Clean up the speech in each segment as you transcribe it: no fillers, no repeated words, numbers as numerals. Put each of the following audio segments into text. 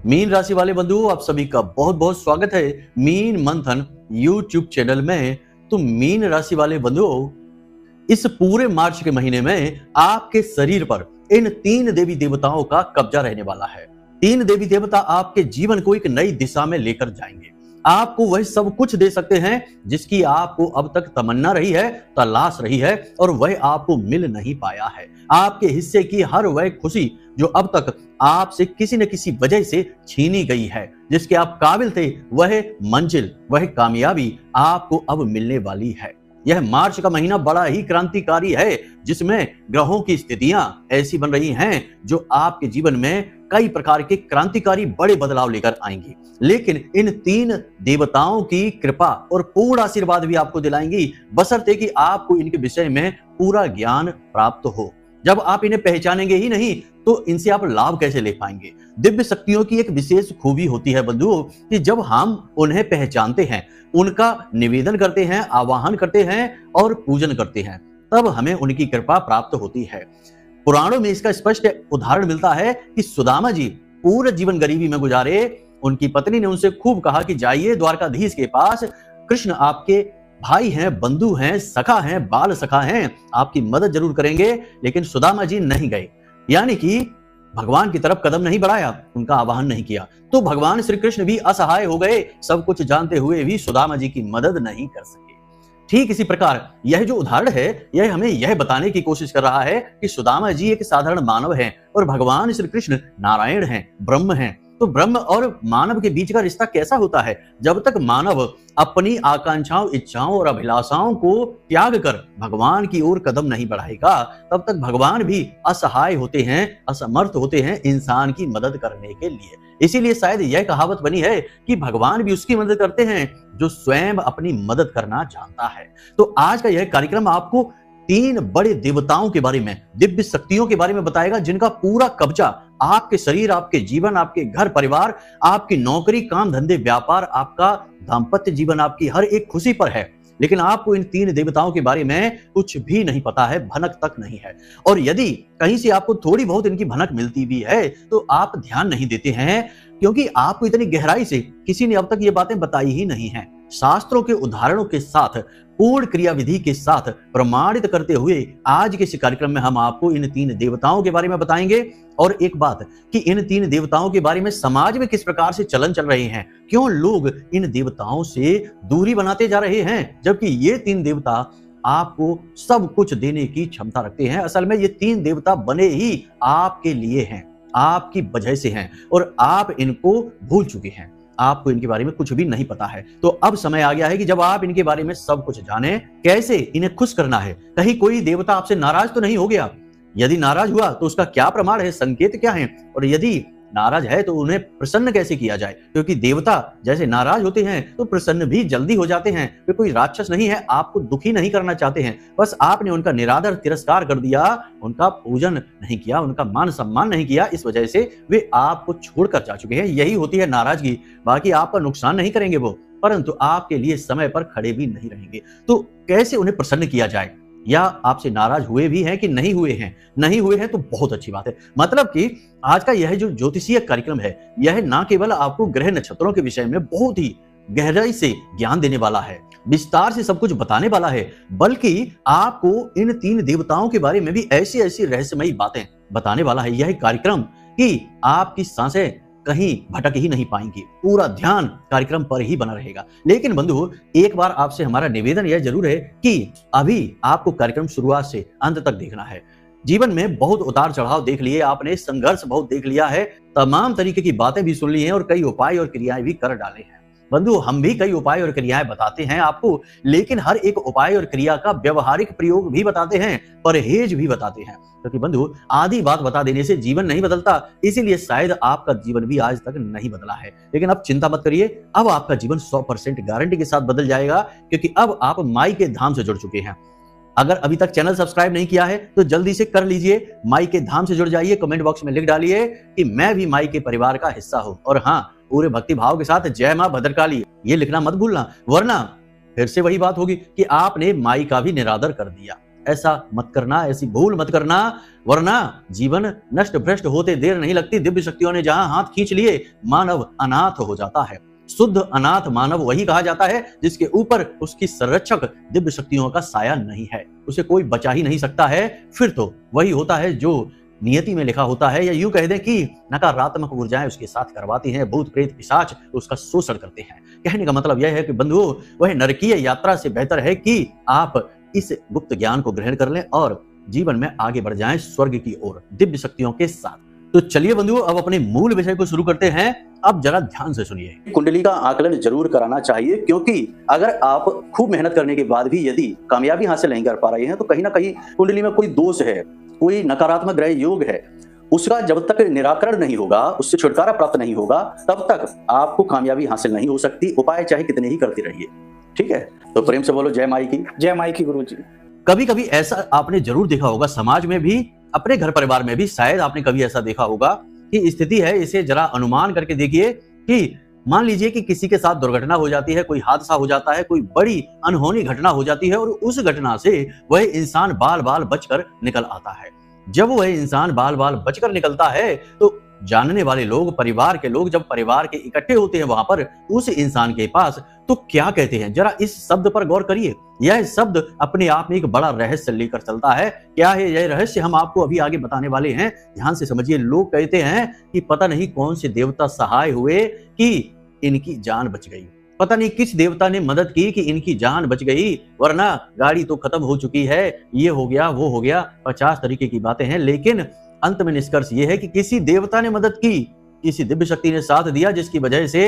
Mean राशि वाले बंधुओं, आप सभी का बहुत बहुत स्वागत है मीन मंथन यूट्यूब चैनल में। तो मीन राशि वाले बंधुओं, इस पूरे मार्च के महीने में आपके शरीर पर इन तीन देवी देवताओं का कब्जा रहने वाला है। तीन देवी देवता आपके जीवन को एक नई दिशा में लेकर जाएंगे। आपको वह सब कुछ दे सकते हैं जिसकी आपको अब तक तमन्ना रही है, तलाश रही है, और वह आपको मिल नहीं पाया है। आपके हिस्से की हर वह खुशी जो अब तक आपसे किसी न किसी वजह से छीनी गई है, जिसके आप काबिल थे, वह मंजिल, वह कामयाबी आपको अब मिलने वाली है। यह मार्च का महीना बड़ा ही क्रांतिकारी है, जिसमें ग्रहों की स्थितियां ऐसी बन रही हैं जो आपके जीवन में कई प्रकार के क्रांतिकारी बड़े बदलाव लेकर आएंगी। लेकिन इन तीन देवताओं की कृपा और पूर्ण आशीर्वाद भी आपको दिलाएंगी, बशर्ते कि आपको इनके विषय में पूरा ज्ञान प्राप्त हो। जब आप इन्हें पहचानेंगे ही नहीं तो इनसे आप लाभ कैसे ले पाएंगे। दिव्य शक्तियों की एक विशेष खूबी होती है बंधुओं कि जब हम उन्हें पहचानते हैं, उनका निवेदन करते हैं, आवाहन करते हैं और पूजन करते हैं, तब हमें उनकी कृपा प्राप्त होती है। पुराणों में इसका स्पष्ट उदाहरण मिलता है कि सुदामा जी पूरे जीवन गरीबी में गुजारे। उनकी पत्नी ने उनसे खूब कहा कि जाइए द्वारकाधीश के पास, कृष्ण आपके भाई हैं, बंधु हैं, सखा हैं, बाल सखा हैं, आपकी मदद जरूर करेंगे। लेकिन सुदामा जी नहीं गए, यानी कि भगवान की तरफ कदम नहीं बढ़ाया, उनका आवाहन नहीं किया। तो भगवान श्री कृष्ण भी असहाय हो गए, सब कुछ जानते हुए भी सुदामा जी की मदद नहीं कर सके। ठीक इसी प्रकार यह जो उदाहरण है, यह हमें यह बताने की कोशिश कर रहा है कि सुदामा जी एक साधारण मानव हैं और भगवान श्री कृष्ण नारायण हैं, ब्रह्म हैं। तो ब्रह्म और मानव के बीच का रिश्ता कैसा होता है? जब तक मानव अपनी आकांक्षाओं, इच्छाओं और अभिलाषाओं को त्याग कर भगवान की ओर कदम नहीं बढ़ाएगा, तब तक भगवान भी असहाय होते हैं, असमर्थ होते हैं इंसान की मदद करने के लिए। इसीलिए शायद यह कहावत बनी है कि भगवान भी उसकी मदद करते हैं जो स्वयं अपनी मदद करना जानता है। तो आज का यह कार्यक्रम आपको तीन बड़े देवताओं के बारे में, दिव्य शक्तियों के बारे में बताएगा, जिनका पूरा कब्जा आपके शरीर, आपके जीवन, आपके घर परिवार, आपकी नौकरी, काम धंधे, व्यापार, आपका दाम्पत्य जीवन, आपकी हर एक खुशी पर है। लेकिन आपको इन तीन देवताओं के बारे में कुछ भी नहीं पता है, भनक तक नहीं है। और यदि कहीं से आपको थोड़ी बहुत इनकी भनक मिलती भी है तो आप ध्यान नहीं देते हैं, क्योंकि आपको इतनी गहराई से किसी ने अब तक ये बातें बताई ही नहीं है। शास्त्रों के उदाहरणों के साथ, पूर्ण क्रिया विधि के साथ प्रमाणित करते हुए आज के इस कार्यक्रम में हम आपको इन तीन देवताओं के बारे में बताएंगे। और एक बात कि इन तीन देवताओं के बारे में समाज में किस प्रकार से चलन चल रहे हैं, क्यों लोग इन देवताओं से दूरी बनाते जा रहे हैं, जबकि ये तीन देवता आपको सब कुछ देने की क्षमता रखते हैं। असल में ये तीन देवता बने ही आपके लिए हैं, आपकी वजह से हैं, और आप इनको भूल चुके हैं। आपको इनके बारे में कुछ भी नहीं पता है। तो अब समय आ गया है कि जब आप इनके बारे में सब कुछ जानें, कैसे इन्हें खुश करना है। कहीं कोई देवता आपसे नाराज तो नहीं हो गया? यदि नाराज हुआ तो उसका क्या प्रमाण है, संकेत क्या है? और यदि नाराज है तो उन्हें प्रसन्न कैसे किया जाए? क्योंकि देवता जैसे नाराज होते हैं तो प्रसन्न भी जल्दी हो जाते हैं। वे कोई राक्षस नहीं है, आपको दुखी नहीं करना चाहते हैं। बस आपने उनका निरादर, तिरस्कार कर दिया, उनका पूजन नहीं किया, उनका मान सम्मान नहीं किया, इस वजह से वे आपको छोड़कर जा चुके हैं। यही होती है नाराजगी। बाकी आपका नुकसान नहीं करेंगे वो, परंतु आपके लिए समय पर खड़े भी नहीं रहेंगे। तो कैसे उन्हें प्रसन्न किया जाए? या आपसे नाराज हुए भी हैं कि नहीं हुए हैं? नहीं हुए हैं तो बहुत अच्छी बात है। मतलब कि आज का यह जो ज्योतिषीय कार्यक्रम है, यह ना केवल आपको ग्रह नक्षत्रों के विषय में बहुत ही गहराई से ज्ञान देने वाला है, विस्तार से सब कुछ बताने वाला है, बल्कि आपको इन तीन देवताओं के बारे में भी ऐसी ऐसी रहस्यमयी बातें बताने वाला है यह कार्यक्रम कि आपकी सांसें कहीं भटक ही नहीं पाएंगी। पूरा ध्यान कार्यक्रम पर ही बना रहेगा। लेकिन बंधु, एक बार आपसे हमारा निवेदन यह जरूर है कि अभी आपको कार्यक्रम शुरुआत से अंत तक देखना है। जीवन में बहुत उतार चढ़ाव देख लिए आपने, संघर्ष बहुत देख लिया है, तमाम तरीके की बातें भी सुन ली हैं और कई उपाय और क्रियाएं भी कर डाले हैं। बंधु, हम भी कई उपाय और क्रियाएं बताते हैं आपको, लेकिन हर एक उपाय और क्रिया का व्यवहारिक प्रयोग भी बताते हैं, परहेज भी बताते हैं। क्योंकि बंधु, आधी बात बता देने से जीवन नहीं बदलता, इसीलिए शायद आपका जीवन भी आज तक नहीं बदला है। लेकिन अब चिंता मत करिए, अब आपका जीवन 100% गारंटी के साथ बदल जाएगा, क्योंकि अब आप माई के धाम से जुड़ चुके हैं। अगर अभी तक चैनल सब्सक्राइब नहीं किया है तो जल्दी से कर लीजिए, माई के धाम से जुड़ जाइए। कमेंट बॉक्स में लिख डालिए कि मैं भी माई के परिवार का हिस्सा हूं, और हाँ, पूरे भक्ति भाव के साथ जय मां भद्रकाली ये लिखना मत भूलना, वरना फिर से वही बात होगी कि आपने माई का भी निरादर कर दिया। ऐसा मत करना, ऐसी भूल मत करना, वरना जीवन नष्ट भ्रष्ट होते देर नहीं लगती। दिव्य शक्तियों ने जहां हाथ खींच लिए, मानव अनाथ हो जाता है। शुद्ध अनाथ मानव वही कहा जाता है जिसके ऊपर उसकी संरक्षक दिव्य शक्तियों का साया नहीं है, उसे कोई बचा ही नहीं सकता है। फिर तो वही होता है जो नियति में लिखा होता है, या यूं कह दें कि नकारात्मक ऊर्जाएं उसके साथ करवाती हैं, भूत प्रेत पिशाच उसका शोषण करते हैं। कहने का मतलब यह है कि बंधुओं, वह नरकीय यात्रा से बेहतर है कि आप इस गुप्त ज्ञान को ग्रहण कर लें और जीवन में आगे बढ़ जाएं स्वर्ग की ओर दिव्य शक्तियों के साथ। तो चलिए बंधुओं, अब अपने मूल विषय को शुरू करते हैं। अब जरा ध्यान से सुनिए। कुंडली का आकलन जरूर कराना चाहिए, क्योंकि अगर आप खूब मेहनत करने के बाद भी यदि कामयाबी हासिल नहीं कर पा रहे हैं तो कहीं ना कहीं कुंडली में कोई दोष है, कोई नकारात्मक ग्रह योग है। उसका जब तक निराकरण नहीं होगा, उससे छुटकारा प्राप्त नहीं होगा, तब तक आपको कामयाबी हासिल नहीं हो सकती, उपाय चाहे कितने ही करते रहिए। ठीक है, तो प्रेम से बोलो जय माई की। जय माई की गुरुजी। कभी कभी ऐसा आपने जरूर देखा होगा, समाज में भी, अपने घर परिवार में भी शायद आपने कभी ऐसा देखा होगा कि स्थिति है, इसे जरा अनुमान करके देखिए कि मान लीजिए कि किसी के साथ दुर्घटना हो जाती है, कोई हादसा हो जाता है, कोई बड़ी अनहोनी घटना हो जाती है और उस घटना से वह इंसान बाल बाल बचकर निकल आता है। जब वह इंसान बाल बाल बचकर निकलता है तो जानने वाले लोग, परिवार के लोग जब परिवार के इकट्ठे होते हैं वहां पर उस इंसान के पास, तो क्या कहते हैं, जरा इस शब्द पर गौर करिए। यह शब्द अपने आप में एक बड़ा रहस्य लेकर चलता है। क्या है यह रहस्य, हम आपको अभी आगे बताने वाले हैं, ध्यान से समझिए। लोग कहते हैं कि पता नहीं कौन से देवता सहाय हुए कि इनकी जान बच गई, पता नहीं किस देवता ने मदद की कि इनकी जान बच गई, वरना गाड़ी तो खत्म हो चुकी है, ये हो गया वो हो गया, 50 तरीके की बातें हैं। लेकिन अंत में निष्कर्ष ये है कि किसी देवता ने मदद की, किसी दिव्य शक्ति ने साथ दिया, जिसकी वजह से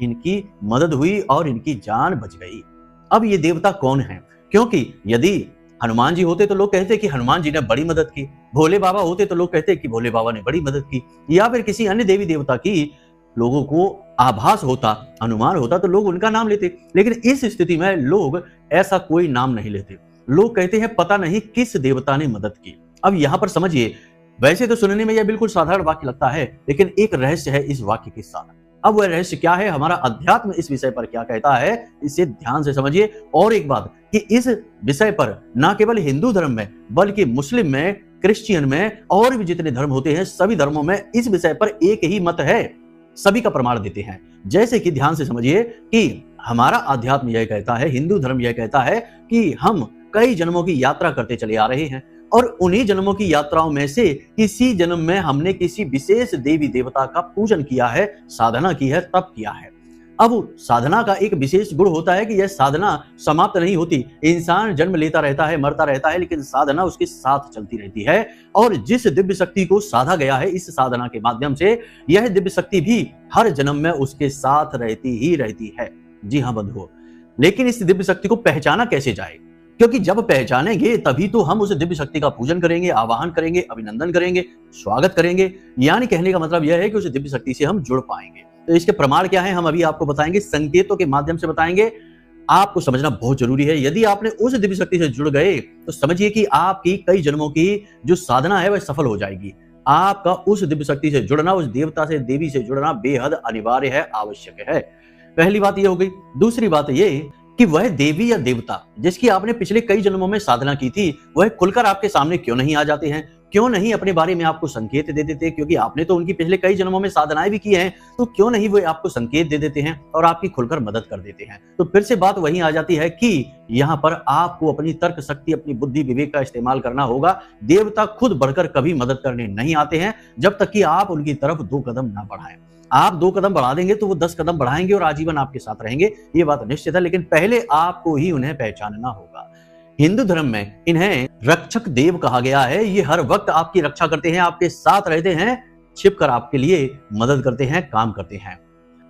इनकी मदद हुई और इनकी जान बच गई। अब ये देवता कौन है? क्योंकि यदि हनुमान जी होते तो लोग कहते कि हनुमान जी ने बड़ी मदद की, भोले बाबा होते तो लोग कहते कि भोले बाबा ने बड़ी मदद की, या फिर किसी अन्य देवी देवता की लोगों को आभास होता, अनुमान होता तो लोग उनका नाम लेते। लेकिन इस स्थिति में लोग ऐसा कोई नाम नहीं लेते, लोग कहते हैं पता नहीं किस देवता ने मदद की। अब यहां पर समझिए, वैसे तो सुनने में यह बिल्कुल साधारण वाक्य लगता है, लेकिन एक रहस्य है इस वाक्य के साथ। अब वह रहस्य क्या है, हमारा अध्यात्म इस विषय पर क्या कहता है, इसे ध्यान से समझिए। और एक बात कि इस विषय पर न केवल हिंदू धर्म में बल्कि मुस्लिम में, क्रिश्चियन में और भी जितने धर्म होते हैं, सभी धर्मों में इस विषय पर एक ही मत है, सभी का प्रमाण देते हैं। जैसे कि ध्यान से समझिए कि हमारा अध्यात्म यह कहता है, हिंदू धर्म यह कहता है कि हम कई जन्मों की यात्रा करते चले आ रहे हैं और उन्हीं जन्मों की यात्राओं में से किसी जन्म में हमने किसी विशेष देवी देवता का पूजन किया है, साधना की है, तप किया है। अब साधना का एक विशेष गुण होता है कि यह साधना समाप्त नहीं होती, इंसान जन्म लेता रहता है, मरता रहता है, लेकिन साधना उसके साथ चलती रहती है। और जिस दिव्य शक्ति को साधा गया है इस साधना के माध्यम से, यह दिव्य शक्ति भी हर जन्म में उसके साथ रहती ही रहती है। जी हाँ बंधुओं, लेकिन इस दिव्य शक्ति को पहचाना कैसे जाए? क्योंकि जब पहचानेंगे तभी तो हम उस दिव्य शक्ति का पूजन करेंगे, आवाहन करेंगे, अभिनंदन करेंगे, स्वागत करेंगे। यानी कहने का मतलब यह है कि उस दिव्य शक्ति से हम जुड़ पाएंगे। तो इसके प्रमाण क्या है, हम अभी आपको बताएंगे, संकेतों के माध्यम से बताएंगे। आपको समझना बहुत जरूरी है। यदि आपने उस दिव्य शक्ति से जुड़ गए तो समझिए कि आपकी कई जन्मों की जो साधना है वह सफल हो जाएगी। आपका उस दिव्य शक्ति से जुड़ना, उस देवता से, देवी से जुड़ना बेहद अनिवार्य है, आवश्यक है। पहली बात यह हो गई। दूसरी बात यह कि वह देवी या देवता जिसकी आपने पिछले कई जन्मों में साधना की थी, वह खुलकर आपके सामने क्यों नहीं आ जाते हैं, क्यों नहीं अपने बारे में आपको संकेत दे देते? क्योंकि आपने तो उनकी पिछले कई जन्मों में साधनाएं भी की हैं, तो क्यों नहीं वो आपको संकेत दे देते हैं और आपकी खुलकर मदद कर देते हैं? तो फिर से बात वहीं आ जाती है कि यहाँ पर आपको अपनी तर्क शक्ति, अपनी बुद्धि विवेक का इस्तेमाल करना होगा। देवता खुद बढ़कर कभी मदद करने नहीं आते हैं जब तक कि आप उनकी तरफ 2 कदम ना बढ़ाएं। आप 2 कदम बढ़ा देंगे तो वो 10 कदम बढ़ाएंगे और आजीवन आपके साथ रहेंगे, ये बात निश्चित है। लेकिन पहले आपको ही उन्हें पहचानना होगा। हिंदू धर्म में इन्हें रक्षक देव कहा गया है। ये हर वक्त आपकी रक्षा करते हैं, आपके साथ रहते हैं, छिपकर आपके लिए मदद करते हैं, काम करते हैं।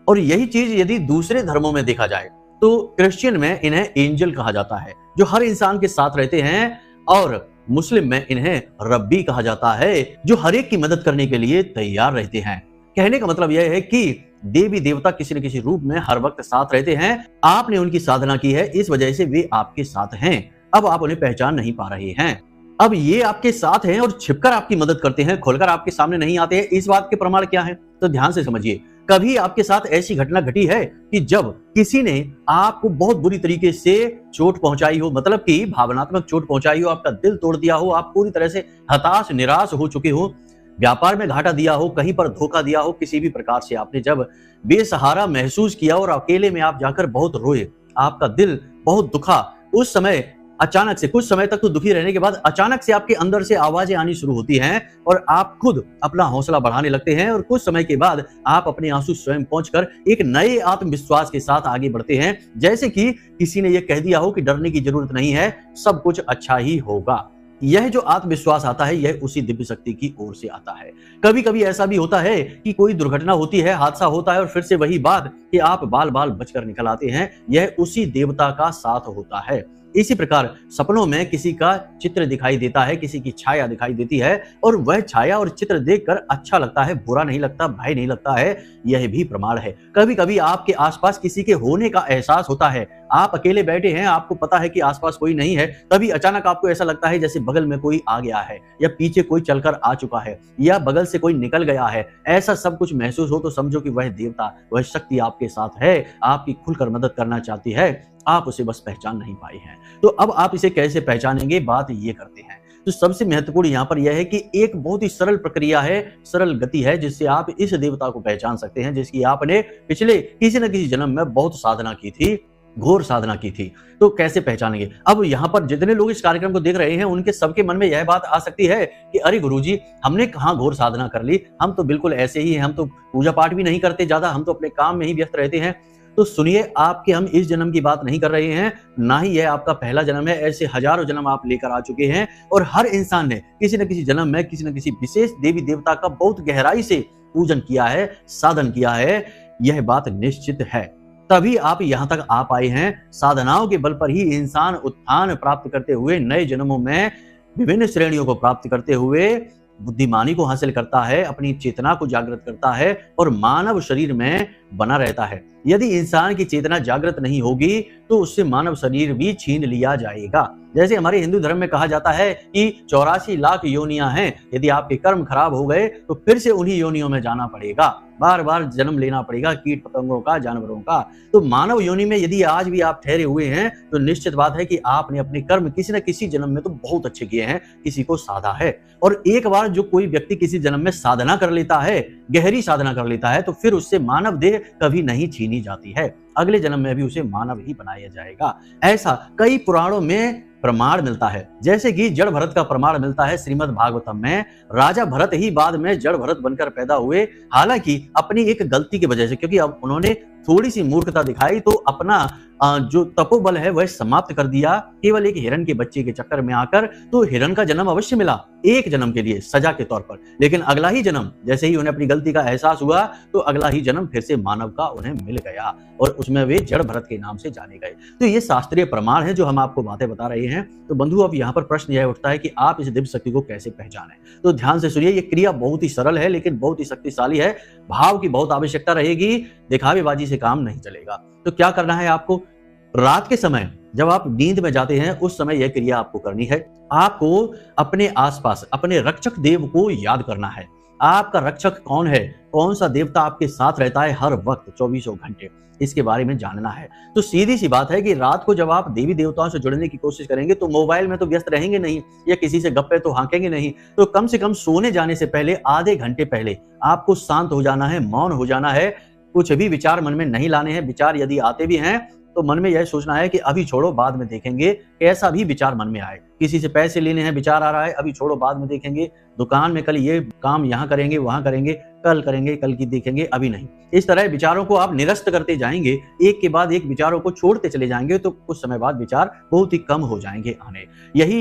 और यही चीज यदि दूसरे धर्मों में देखा जाए तो क्रिश्चियन में इन्हें एंजल कहा जाता है, जो हर इंसान के साथ रहते हैं। और मुस्लिम में इन्हें रब्बी कहा जाता है, जो हर एक की मदद करने के लिए तैयार रहते हैं। कहने का मतलब यह है कि देवी देवता किसी न किसी रूप में हर वक्त साथ रहते हैं। आपने उनकी साधना की है, इस वजह से वे आपके साथ हैं। अब आप उन्हें पहचान नहीं पा रहे हैं। अब ये आपके साथ हैं और छिपकर आपकी मदद करते हैं, खोलकर आपके सामने नहीं आते हैं। इस बात के प्रमाण क्या है? तो ध्यान से समझिए। कभी आपके साथ ऐसी घटना घटी है कि जब किसी ने आपको बहुत बुरी तरीके से चोट पहुंचाई हो, मतलब कि भावनात्मक चोट पहुंचाई हो, आपका दिल तोड़ दिया हो, आप पूरी तरह से हताश निराश हो चुके हो, व्यापार में घाटा दिया हो, कहीं पर धोखा दिया हो, किसी भी प्रकार से आपने जब बेसहारा महसूस किया और अकेले में आप जाकर बहुत रोए, आपका दिल बहुत दुखा, उस समय अचानक से कुछ समय तक तो दुखी रहने के बाद अचानक से आपके अंदर से आवाजें आनी शुरू होती हैं और आप खुद अपना हौसला बढ़ाने लगते हैं और कुछ समय के बाद आप अपने आंसू स्वयं पहुंचकर एक नए आत्मविश्वास के साथ आगे बढ़ते हैं, जैसे कि किसी ने यह कह दिया हो कि डरने की जरूरत नहीं है, सब कुछ अच्छा ही होगा। यह जो आत्मविश्वास आता है यह उसी दिव्य शक्ति की ओर से आता है। कभी कभी ऐसा भी होता है कि कोई दुर्घटना होती है, हादसा होता है और फिर से वही बात कि आप बाल बाल बचकर निकल आते हैं, यह उसी देवता का साथ होता है। इसी प्रकार सपनों में किसी का चित्र दिखाई देता है, किसी की छाया दिखाई देती है और वह छाया और चित्र देखकर अच्छा लगता है, बुरा नहीं लगता, भय नहीं लगता है, यह भी प्रमाण है। कभी कभी आपके आसपास किसी के होने का एहसास होता है, आप अकेले बैठे हैं, आपको पता है कि आसपास कोई नहीं है, तभी अचानक आपको ऐसा लगता है जैसे बगल में कोई आ गया है या पीछे कोई चलकर आ चुका है या बगल से कोई निकल गया है। ऐसा सब कुछ महसूस हो तो समझो कि वह देवता, वह शक्ति आपके साथ है, आपकी खुलकर मदद करना चाहती है, आप उसे बस पहचान नहीं पाए हैं। तो अब आप इसे कैसे पहचानेंगे, बात ये करते हैं। तो सबसे महत्वपूर्ण यहाँ पर यह है कि एक बहुत ही सरल प्रक्रिया है, सरल गति है जिससे आप इस देवता को पहचान सकते हैं, जिसकी आपने पिछले किसी न किसी जन्म में बहुत साधना की थी, घोर साधना की थी। तो कैसे पहचानेंगे? अब यहाँ पर जितने लोग इस कार्यक्रम को देख रहे हैं उनके सबके मन में यह बात आ सकती है कि अरे गुरुजी, हमने कहाँ घोर साधना कर ली, हम तो बिल्कुल ऐसे ही हैं, हम तो पूजा पाठ भी नहीं करते ज्यादा, हम तो अपने काम में ही व्यस्त रहते हैं। तो सुनिए, आपके हम इस जन्म की बात नहीं कर रहे हैं, ना ही यह आपका पहला जन्म है, ऐसे हजारों जन्म आप लेकर आ चुके हैं और हर इंसान ने किसी न किसी जन्म में किसी न किसी विशेष देवी देवता का बहुत गहराई से पूजन किया है, साधन किया है, यह बात निश्चित है। तभी आप यहाँ तक आ पाए हैं। साधनाओं के बल पर ही इंसान उत्थान प्राप्त करते हुए नए जन्मों में विभिन्न श्रेणियों को प्राप्त करते हुए बुद्धिमानी को हासिल करता है, अपनी चेतना को जागृत करता है और मानव शरीर में बना रहता है। यदि इंसान की चेतना जागृत नहीं होगी तो उससे मानव शरीर भी छीन लिया जाएगा। जैसे हमारे हिंदू धर्म में कहा जाता है कि 84 लाख योनियां हैं, यदि आपके कर्म खराब हो गए तो फिर से उन्हीं योनियों में जाना पड़ेगा, बार बार जन्म लेना पड़ेगा, कीट पतंगों का, जानवरों का। तो मानव योनि में यदि आज भी आप ठहरे हुए हैं तो निश्चित बात है कि आपने अपने कर्म किसी न किसी जन्म में तो बहुत अच्छे किए हैं, किसी को साधा है। और एक बार जो कोई व्यक्ति किसी जन्म में साधना कर लेता है, गहरी साधना कर लेता है, तो फिर उससे मानव देह कभी नहीं छीनी जाती है, अगले जन्म में भी उसे मानव ही बनाया जाएगा। ऐसा कई पुराणों में प्रमाण मिलता है, जैसे कि जड़ भरत का प्रमाण मिलता है श्रीमद् भागवतम में। राजा भरत ही बाद में जड़ भरत बनकर पैदा हुए, हालांकि अपनी एक गलती की वजह से, क्योंकि अब उन्होंने थोड़ी सी मूर्खता दिखाई तो अपना जो तपोबल है वह समाप्त कर दिया, केवल एक हिरण के बच्चे के चक्कर में आकर। तो हिरण का जन्म अवश्य मिला एक जन्म के लिए सजा के तौर पर, लेकिन अगला ही जन्म जैसे ही उन्हें अपनी गलती का एहसास हुआ तो अगला ही जन्म फिर से मानव का उन्हें मिल गया और उसमें वे जड़ भरत के नाम से जाने गए। तो ये शास्त्रीय प्रमाण है जो हम आपको बातें बता रहे हैं। तो बंधु, अब यहाँ पर प्रश्न यह उठता है कि आप इस दिव्य शक्ति को कैसे पहचानें। तो ध्यान से सुनिए, ये क्रिया बहुत ही सरल है लेकिन बहुत ही शक्तिशाली है। भाव की बहुत आवश्यकता रहेगी, दिखावेबाजी से काम नहीं चलेगा। तो क्या करना है आपको? रात के समय जब आप नींद में जाते हैं उस समय यह क्रिया आपको करनी है। आपको अपने आसपास अपने रक्षक देव को याद करना है। आपका रक्षक कौन है, कौन सा देवता आपके साथ रहता है हर वक्त 24 घंटे, इसके बारे में जानना है। तो सीधी सी बात है कि रात को जब आप देवी देवताओं से जुड़ने की कोशिश करेंगे तो मोबाइल में तो व्यस्त रहेंगे नहीं या किसी से गप्पे तो हाँकेंगे नहीं। तो कम से कम सोने जाने से पहले आधे घंटे पहले आपको शांत हो जाना है, मौन हो जाना है, कुछ भी विचार मन में नहीं लाने हैं। विचार यदि आते भी हैं तो मन में यह सोचना है कि अभी छोड़ो, बाद में देखेंगे। कैसा भी विचार मन में आए, किसी से पैसे लेने हैं विचार आ रहा है, अभी छोड़ो बाद में देखेंगे। दुकान में कल ये काम यहाँ करेंगे, वहां करेंगे, कल करेंगे, कल की देखेंगे, अभी नहीं। इस तरह विचारों को आप निरस्त करते जाएंगे, एक के बाद एक विचारों को छोड़ते चले जाएंगे तो कुछ समय बाद विचार बहुत ही कम हो जाएंगे आने। यही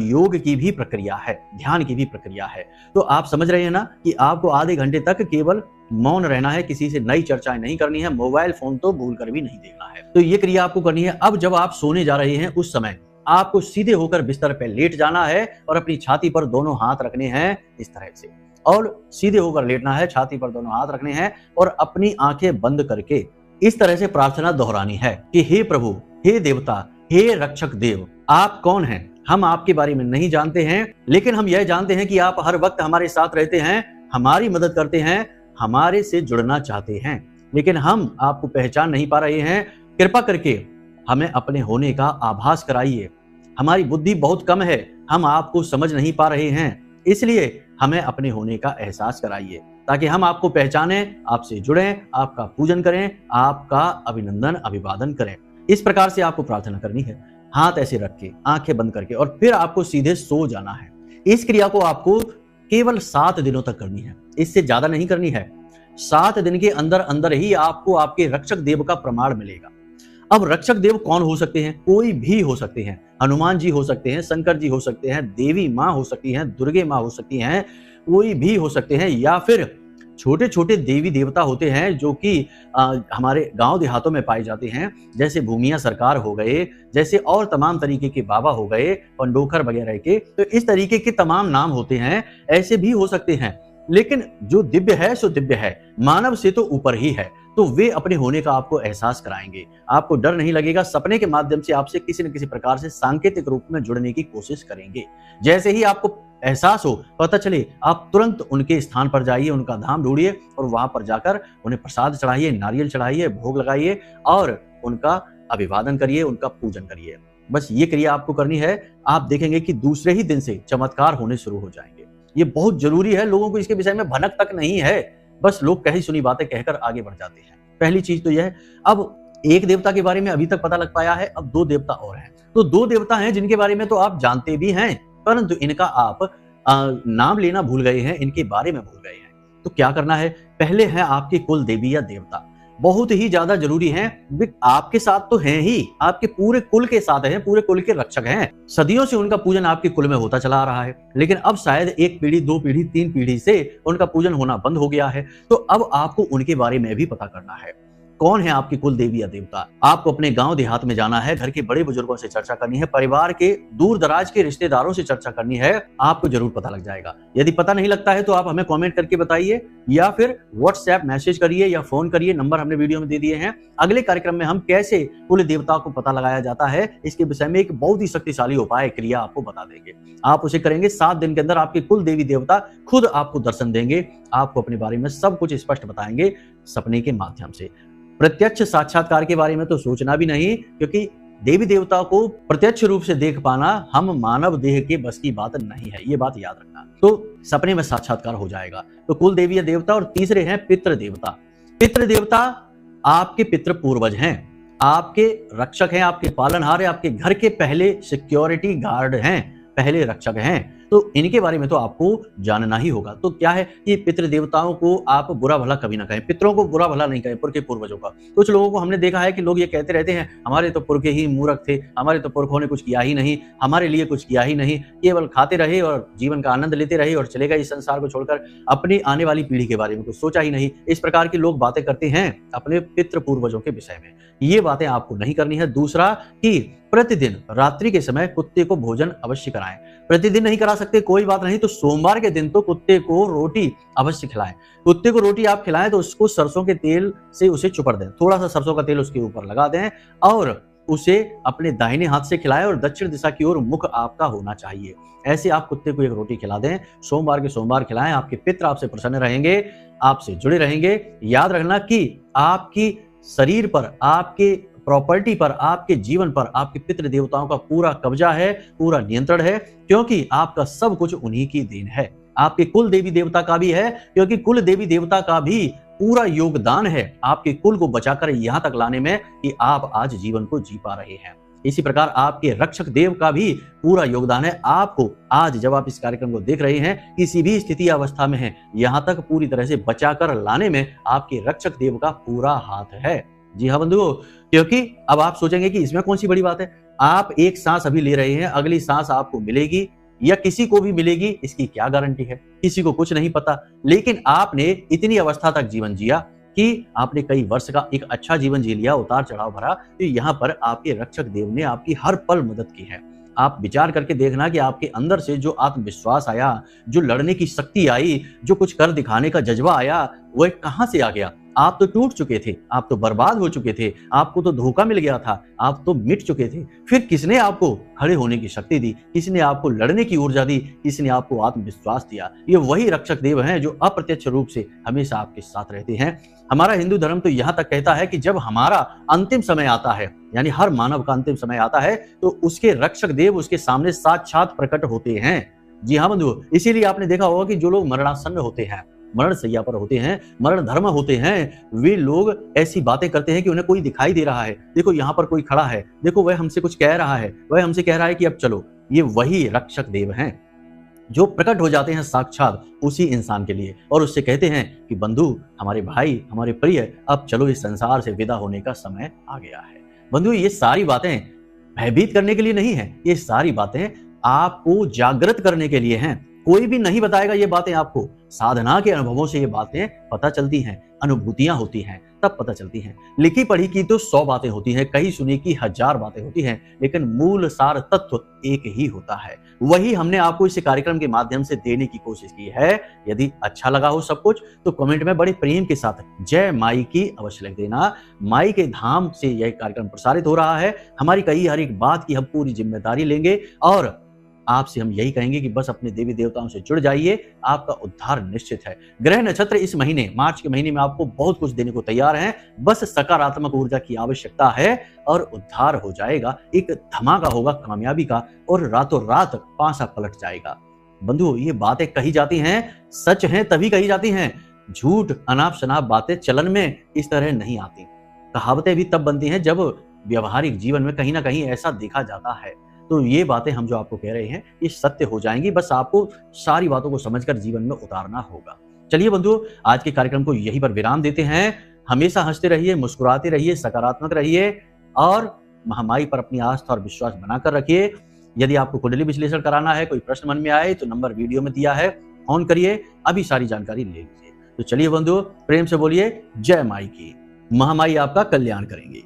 योग की भी प्रक्रिया है, ध्यान की भी प्रक्रिया है। तो आप समझ रहे हैं ना कि आपको आधे घंटे तक केवल मौन रहना है, किसी से नई चर्चाएं नहीं करनी है, मोबाइल फोन तो भूल कर भी नहीं देखना है। तो ये क्रिया आपको करनी है। अब जब आप सोने जा रहे हैं उस समय आपको सीधे होकर बिस्तर पर लेट जाना है और अपनी छाती पर दोनों हाथ रखने हैं इस तरह से, और सीधे होकर लेटना है, छाती पर दोनों हाथ रखने हैं और अपनी आंखें बंद करके इस तरह से प्रार्थना दोहरानी है कि हे प्रभु, हे देवता, हे रक्षक देव, आप कौन हैं? हम आपके बारे में नहीं जानते हैं, लेकिन हम यह जानते हैं कि आप हर वक्त हमारे साथ रहते हैं, हमारी मदद करते हैं, हमारे से जुड़ना चाहते हैं, लेकिन हम आपको पहचान नहीं पा रहे हैं। कृपा करके हमें अपने होने का आभास कराइए। हमारी बुद्धि बहुत कम है, हम आपको समझ नहीं पा रहे हैं, इसलिए हमें अपने होने का एहसास कराइए ताकि हम आपको पहचानें, आपसे जुड़ें, आपका पूजन करें, आपका अभिनंदन अभिवादन करें। इस प्रकार से आपको प्रार्थना करनी है, हाथ ऐसे रख के, आंखें बंद करके, और फिर आपको सीधे सो जाना है। इस क्रिया को आपको केवल 7 दिनों तक करनी है, इससे ज्यादा नहीं करनी है। 7 दिन के अंदर अंदर ही आपको आपके रक्षक देव का प्रमाण मिलेगा। अब रक्षक देव कौन हो सकते हैं? कोई भी हो सकते हैं। हनुमान जी हो सकते हैं, शंकर जी हो सकते हैं, देवी माँ हो सकती हैं, दुर्गे माँ हो सकती हैं, कोई भी हो सकते हैं, या फिर छोटे छोटे देवी देवता होते हैं जो कि हमारे गांव देहातों में पाए जाते हैं, जैसे भूमिया सरकार हो गए, जैसे और तमाम तरीके के बाबा हो गए, पंडोखर वगैरह के। तो इस तरीके के तमाम नाम होते हैं, ऐसे भी हो सकते हैं। लेकिन जो दिव्य है सो दिव्य है, मानव से तो ऊपर ही है। तो वे अपने होने का आपको एहसास कराएंगे, आपको डर नहीं लगेगा। सपने के माध्यम से आपसे किसी न किसी प्रकार से सांकेतिक रूप में जुड़ने की कोशिश करेंगे। जैसे ही आपको एहसास हो, पता चले, आप तुरंत उनके स्थान पर जाइए, उनका धाम ढूंढिए और वहां पर जाकर उन्हें प्रसाद चढ़ाइए, नारियल चढ़ाइए, भोग लगाइए और उनका अभिवादन करिए, उनका पूजन करिए। बस ये क्रिया आपको करनी है। आप देखेंगे कि दूसरे ही दिन से चमत्कार होने शुरू हो जाएंगे। ये बहुत जरूरी है, लोगों को इसके विषय में भनक तक नहीं है, बस लोग कही सुनी बातें कहकर आगे बढ़ जाते हैं। पहली चीज तो यह है। अब एक देवता के बारे में अभी तक पता लग पाया है, अब 2 देवता और हैं। तो 2 देवता हैं जिनके बारे में तो आप जानते भी हैं, परंतु इनका आप नाम लेना भूल गए हैं, इनके बारे में भूल गए हैं। तो क्या करना है? पहले है आपके कुल देवी या देवता, बहुत ही ज्यादा जरूरी हैं। वे आपके साथ तो हैं ही, आपके पूरे कुल के साथ हैं, पूरे कुल के रक्षक हैं। सदियों से उनका पूजन आपके कुल में होता चला आ रहा है, लेकिन अब शायद 1 पीढ़ी, 2 पीढ़ी, 3 पीढ़ी से उनका पूजन होना बंद हो गया है। तो अब आपको उनके बारे में भी पता करना है। कौन है आपकी कुल देवी या देवता? आपको अपने गांव देहात में जाना है, घर के बड़े बुजुर्गों से चर्चा करनी है, परिवार के दूर दराज के रिश्तेदारों से चर्चा करनी है, आपको जरूर पता लग जाएगा। यदि पता नहीं लगता है तो आप हमें कमेंट करके बताइए, या फिर व्हाट्सएप मैसेज करिए या फोन करिए, नंबर हमने वीडियो में दे दिए हैं। अगले कार्यक्रम में हम कैसे कुल देवता को पता लगाया जाता है, इसके विषय में एक बहुत ही शक्तिशाली उपाय क्रिया आपको बता देंगे। आप उसे करेंगे, 7 दिन के अंदर आपके कुल देवी देवता खुद आपको दर्शन देंगे, आपको अपने बारे में सब कुछ स्पष्ट बताएंगे सपने के माध्यम से। प्रत्यक्ष साक्षात्कार के बारे में तो सोचना भी नहीं, क्योंकि देवी देवता को प्रत्यक्ष रूप से देख पाना हम मानव देह के बस की बात नहीं है, ये बात याद रखना। तो सपने में साक्षात्कार हो जाएगा। तो कुल देवी या देवता, और तीसरे हैं पितृ देवता। पितृ देवता आपके पितृ पूर्वज हैं, आपके रक्षक हैं, आपके पालनहार हैं, आपके घर के पहले सिक्योरिटी गार्ड हैं, पहले रक्षक हैं। तो इनके बारे में तो आपको जानना ही होगा। तो क्या है कि पितृ देवताओं को आप बुरा भला कभी ना कहें, पितरों को बुरा भला नहीं कहें, पुरखे पूर्वजों का। कुछ लोगों को हमने देखा है कि लोग ये कहते रहते हैं, हमारे तो पुरखे ही मूर्ख थे, हमारे तो पुरखों ने कुछ किया ही नहीं, हमारे लिए कुछ किया ही नहीं, केवल खाते रहे और जीवन का आनंद लेते रहे और चले गए इस संसार को छोड़कर, अपनी आने वाली पीढ़ी के बारे में कुछ सोचा ही नहीं। इस प्रकार के लोग बातें करते हैं अपने पितृ पूर्वजों के विषय में। ये बातें आपको नहीं करनी है। दूसरा कि प्रतिदिन रात्रि के समय कुत्ते को भोजन अवश्य कराएं। प्रतिदिन नहीं करा सकते, कोई बात नहीं, तो सोमवार के दिन तो कुत्ते को रोटी अवश्य खिलाएं। कुत्ते को रोटी आप खिलाएं तो उसको सरसों के तेल से उसे चुपड़ दें, थोड़ा सा सरसों का तेल उसके ऊपर लगा दें और उसे अपने दाहिने हाथ से खिलाएं और दक्षिण दिशा की ओर मुख आपका होना चाहिए। ऐसे आप कुत्ते को एक रोटी खिला दें, सोमवार के सोमवार खिलाएं। आपके पितृ आपसे प्रसन्न रहेंगे, आपसे जुड़े रहेंगे। याद रखना कि आपकी शरीर पर, आपके प्रॉपर्टी पर, आपके जीवन पर आपके पितृ देवताओं का पूरा कब्जा है, पूरा नियंत्रण है, क्योंकि आपका सब कुछ उन्हीं की देन है। आपके कुल देवी देवता का भी है, क्योंकि कुल देवी देवता का भी पूरा योगदान है आपके कुल को बचाकर यहां तक लाने में कि आप आज जीवन को जी पा रहे हैं। इसी प्रकार आपके रक्षक देव का भी पूरा योगदान है। आपको आज जब आप इस कार्यक्रम को देख रहे हैं, किसी भी स्थिति अवस्था में हैं, यहां तक पूरी तरह से बचाकर लाने में आपके रक्षक देव का पूरा हाथ है। जी हाँ बंधुओं, क्योंकि अब आप सोचेंगे कि इसमें कौन सी बड़ी बात है। आप एक सांस अभी ले रहे हैं, अगली सांस आपको मिलेगी या किसी को भी मिलेगी, इसकी क्या गारंटी है? किसी को कुछ नहीं पता। लेकिन आपने इतनी अवस्था तक जीवन जिया कि आपने कई वर्ष का एक अच्छा जीवन जी लिया, उतार चढ़ाव भरा, तो यहाँ पर आपके रक्षक देव ने आपकी हर पल मदद की है। आप विचार करके देखना कि आपके अंदर से जो आत्मविश्वास आया, जो लड़ने की शक्ति आई, जो कुछ कर दिखाने का जज्बा आया, वो कहां से आ गया? आप तो टूट चुके थे, आप तो बर्बाद हो चुके थे, आपको तो धोखा मिल गया था, आप तो मिट चुके थे। फिर किसने आपको खड़े होने की शक्ति दी, किसने आपको लड़ने की ऊर्जा दी, किसने आपको आत्मविश्वास दिया? ये वही रक्षक देव हैं जो अप्रत्यक्ष रूप से हमेशा आपके साथ रहते हैं। हमारा हिंदू धर्म तो यहाँ तक कहता है कि जब हमारा अंतिम समय आता है, यानी हर मानव का अंतिम समय आता है, तो उसके रक्षक देव उसके सामने साक्षात प्रकट होते हैं। जी हाँ बंधुओं, इसीलिए आपने देखा होगा कि जो लोग मरणासन्न होते हैं, मरण शैया पर होते हैं, मरण धर्म होते हैं, वे लोग ऐसी बातें करते हैं कि उन्हें कोई दिखाई दे रहा है, देखो यहाँ पर कोई खड़ा है, देखो वह हमसे कुछ कह रहा है, वह हमसे कह रहा है कि अब चलो। ये वही रक्षक देव हैं जो प्रकट हो जाते हैं साक्षात उसी इंसान के लिए और उससे कहते हैं कि बंधु, हमारे भाई, हमारे प्रिय, अब चलो इस संसार से विदा होने का समय आ गया है। बंधु, ये सारी बातें भयभीत करने के लिए नहीं है, ये सारी बातें आपको जागृत करने के लिए हैं। कोई भी नहीं बताएगा ये बातें आपको, साधना के अनुभवों से ये बातें पता चलती हैं, अनुभूतियां होती हैं, तब पता चलती हैं। लिखी पढ़ी की तो 100 बातें होती हैं, कही सुनी की 1000 बातें होती हैं, लेकिन मूल सार तत्व एक ही होता है। वही हमने आपको इस कार्यक्रम के माध्यम से देने की कोशिश की है। यदि अच्छा लगा हो सब कुछ तो कमेंट में बड़े प्रेम के साथ जय माई की अवश्य लिख देना। माई के धाम से यह कार्यक्रम प्रसारित हो रहा है। हमारी कही हर एक बात की हम पूरी जिम्मेदारी लेंगे और आपसे हम यही कहेंगे कि बस अपने देवी देवताओं से जुड़ जाइए, आपका उद्धार निश्चित है। ग्रह नक्षत्र इस महीने, मार्च के महीने में आपको बहुत कुछ देने को तैयार हैं। बस सकारात्मक ऊर्जा की आवश्यकता है और उद्धार हो जाएगा। एक धमाका होगा कामयाबी का और रातों रात पासा पलट जाएगा। बंधुओं, ये बातें कही जाती हैं, सच हैं तभी कही जाती हैं। झूठ, अनाप शनाप बातें चलन में इस तरह नहीं आती। कहावतें भी तब बनती हैं जब व्यवहारिक जीवन में कहीं ना कहीं ऐसा देखा जाता है। तो ये बातें हम जो आपको कह रहे हैं ये सत्य हो जाएंगी, बस आपको सारी बातों को समझकर जीवन में उतारना होगा। चलिए बंधुओं, आज के कार्यक्रम को यहीं पर विराम देते हैं। हमेशा हंसते रहिए, मुस्कुराते रहिए, सकारात्मक रहिए और महामाई पर अपनी आस्था और विश्वास बनाकर रखिए। यदि आपको कुंडली विश्लेषण कराना है, कोई प्रश्न मन में आए तो नंबर वीडियो में दिया है, फोन करिए, अभी सारी जानकारी ले लीजिए। तो चलिए बंधुओं, प्रेम से बोलिए जय माई की। महामाई आपका कल्याण करेंगी।